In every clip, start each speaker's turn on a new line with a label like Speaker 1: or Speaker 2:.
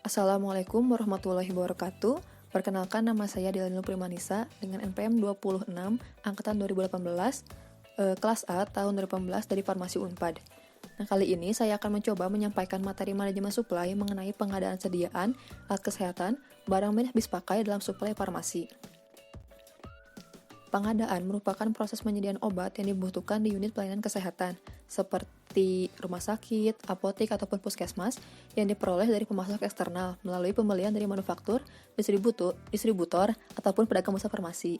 Speaker 1: Assalamualaikum warahmatullahi wabarakatuh. Perkenalkan, nama saya Dilanil Primanisa dengan NPM 26 angkatan 2018, kelas A tahun 2018 dari Farmasi Unpad. Nah, kali ini saya akan mencoba menyampaikan materi manajemen suplai mengenai pengadaan sediaan alat kesehatan, barang medis habis pakai dalam suplai farmasi. Pengadaan merupakan proses penyediaan obat yang dibutuhkan di unit pelayanan kesehatan, seperti rumah sakit, apotek, ataupun puskesmas, yang diperoleh dari pemasok eksternal melalui pembelian dari manufaktur, distributor, ataupun pedagang usaha farmasi.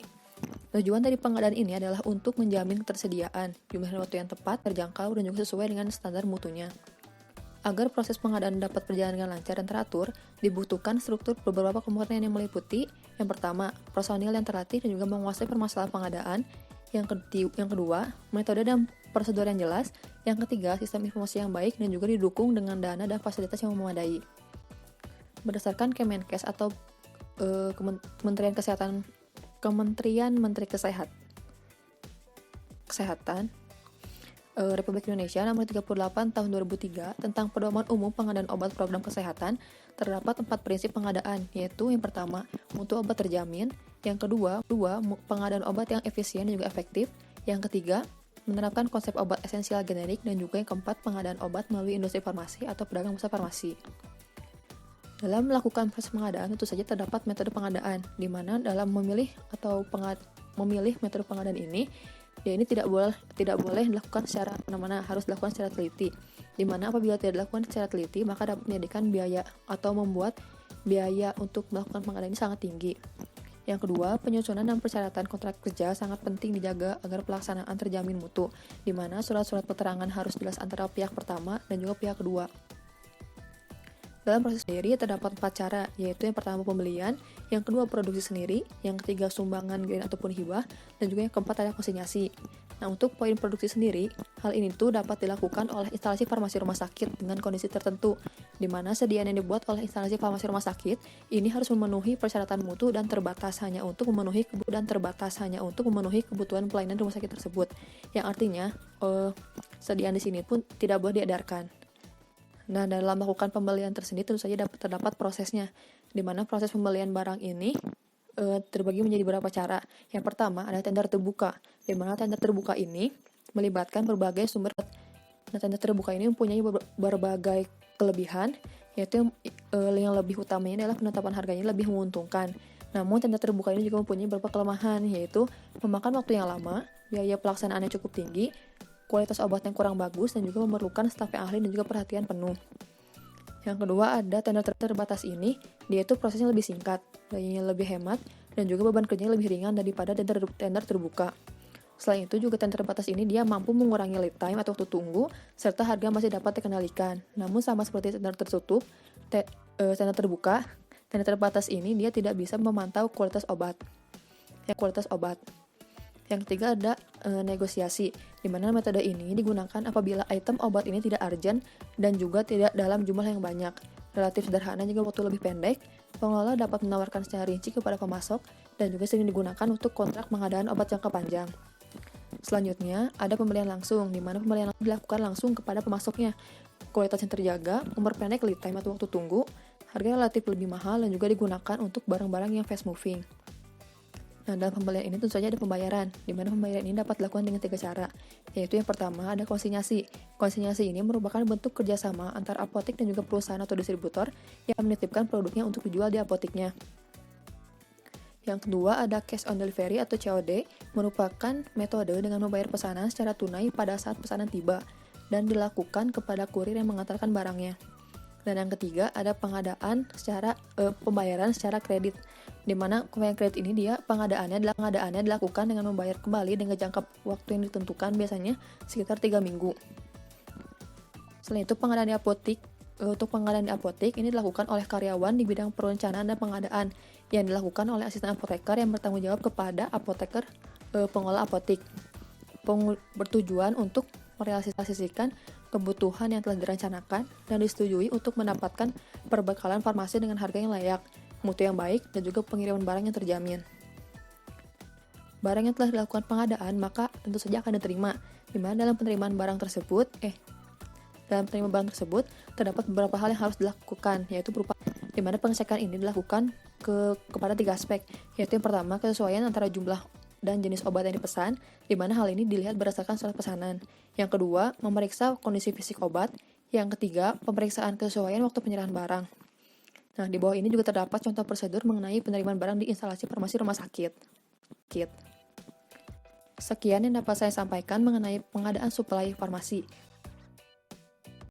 Speaker 1: Tujuan dari pengadaan ini adalah untuk menjamin ketersediaan, jumlah dan waktu yang tepat, terjangkau, dan juga sesuai dengan standar mutunya. Agar proses pengadaan dapat berjalan dengan lancar dan teratur, dibutuhkan struktur beberapa komponen yang meliputi: yang pertama, personil yang terlatih dan juga menguasai permasalahan pengadaan; yang kedua, metode dan prosedur yang jelas; yang ketiga, sistem informasi yang baik dan juga didukung dengan dana dan fasilitas yang memadai. Berdasarkan Kemenkes atau Kementerian Menteri Kesehatan Republik Indonesia nomor 38 tahun 2003 tentang Pedoman Umum Pengadaan Obat Program Kesehatan, terdapat 4 prinsip pengadaan, yaitu yang pertama, mutu obat terjamin; yang kedua, pengadaan obat yang efisien dan juga efektif; yang ketiga, menerapkan konsep obat esensial generik; dan juga yang keempat, pengadaan obat melalui industri farmasi atau pedagang usaha farmasi. Dalam melakukan proses pengadaan, tentu saja terdapat metode pengadaan, di mana dalam memilih metode pengadaan ini, ini tidak boleh dilakukan secara mana-mana, harus dilakukan secara teliti. Di mana apabila tidak dilakukan secara teliti, maka dapat menjadikan biaya atau membuat biaya untuk melakukan pengadaan ini sangat tinggi. Yang kedua, penyusunan dan persyaratan kontrak kerja sangat penting dijaga agar pelaksanaan terjamin mutu, di mana surat-surat keterangan harus jelas antara pihak pertama dan juga pihak kedua. Dalam proses sendiri terdapat 4 cara, yaitu yang pertama pembelian, yang kedua produksi sendiri, yang ketiga sumbangan grant ataupun hibah, dan juga yang keempat ada konsinyasi. Nah, untuk poin produksi sendiri, hal ini tuh dapat dilakukan oleh instalasi farmasi rumah sakit dengan kondisi tertentu, di mana sediaan yang dibuat oleh instalasi farmasi rumah sakit ini harus memenuhi persyaratan mutu dan terbatas hanya untuk memenuhi kebutuhan pelayanan rumah sakit tersebut. Yang artinya, sediaan di sini pun tidak boleh diedarkan. Nah, dalam melakukan pembelian tersendiri tentu saja terdapat prosesnya, di mana proses pembelian barang ini terbagi menjadi beberapa cara. Yang pertama ada tender terbuka, di mana tender terbuka ini melibatkan berbagai sumber. Nah, tender terbuka ini mempunyai berbagai kelebihan, yaitu yang lebih utamanya adalah penetapan harganya lebih menguntungkan. Namun tender terbuka ini juga mempunyai beberapa kelemahan, yaitu memakan waktu yang lama, biaya pelaksanaannya cukup tinggi, kualitas obat yang kurang bagus, dan juga memerlukan staf yang ahli dan juga perhatian penuh. Yang kedua ada tender terbatas ini, yaitu prosesnya lebih singkat, biayanya lebih hemat, dan juga beban kerjanya lebih ringan daripada tender terbuka. Selain itu juga tender terbatas ini dia mampu mengurangi lead time atau waktu tunggu, serta harga masih dapat dikendalikan. Namun sama seperti tender tertutup, tender terbuka, tender terbatas ini dia tidak bisa memantau kualitas obat. Yang ketiga ada negosiasi, di mana metode ini digunakan apabila item obat ini tidak urgent dan juga tidak dalam jumlah yang banyak. Relatif sederhana juga waktu lebih pendek, pengelola dapat menawarkan secara rinci kepada pemasok dan juga sering digunakan untuk kontrak pengadaan obat jangka panjang. Selanjutnya ada pembelian langsung, di mana pembelian dilakukan langsung kepada pemasoknya. Kualitas yang terjaga, memperpendek lead time atau waktu tunggu, harga relatif lebih mahal, dan juga digunakan untuk barang-barang yang fast moving. Nah, dalam pembelian ini tentu saja ada pembayaran, di mana pembayaran ini dapat dilakukan dengan 3 cara, yaitu yang pertama ada konsinyasi. Konsinyasi ini merupakan bentuk kerjasama antar apotek dan juga perusahaan atau distributor yang menitipkan produknya untuk dijual di apoteknya. Yang kedua ada cash on delivery atau COD, merupakan metode dengan membayar pesanan secara tunai pada saat pesanan tiba dan dilakukan kepada kurir yang mengantarkan barangnya. Dan yang ketiga ada pembayaran secara kredit, di mana pembayaran kredit ini pengadaannya dilakukan dengan membayar kembali dengan jangka waktu yang ditentukan, biasanya sekitar 3 minggu. Selain itu pengadaan di apotek, untuk pengadaan di apotek ini dilakukan oleh karyawan di bidang perencanaan dan pengadaan yang dilakukan oleh asisten apoteker yang bertanggung jawab kepada apoteker pengelola apotek, bertujuan untuk merealisasikan kebutuhan yang telah direncanakan dan disetujui untuk mendapatkan perbekalan farmasi dengan harga yang layak, mutu yang baik, dan juga pengiriman barang yang terjamin. Barang yang telah dilakukan pengadaan maka tentu saja akan diterima, di mana dalam penerimaan barang tersebut terdapat beberapa hal yang harus dilakukan, yaitu berupa di mana pengecekan ini dilakukan kepada 3 aspek, yaitu yang pertama kesesuaian antara jumlah dan jenis obat yang dipesan, di mana hal ini dilihat berdasarkan surat pesanan. Yang kedua, memeriksa kondisi fisik obat. Yang ketiga, pemeriksaan kesesuaian waktu penyerahan barang. Nah, di bawah ini juga terdapat contoh prosedur mengenai penerimaan barang di instalasi farmasi rumah sakit. Sekian yang dapat saya sampaikan mengenai pengadaan suplai farmasi.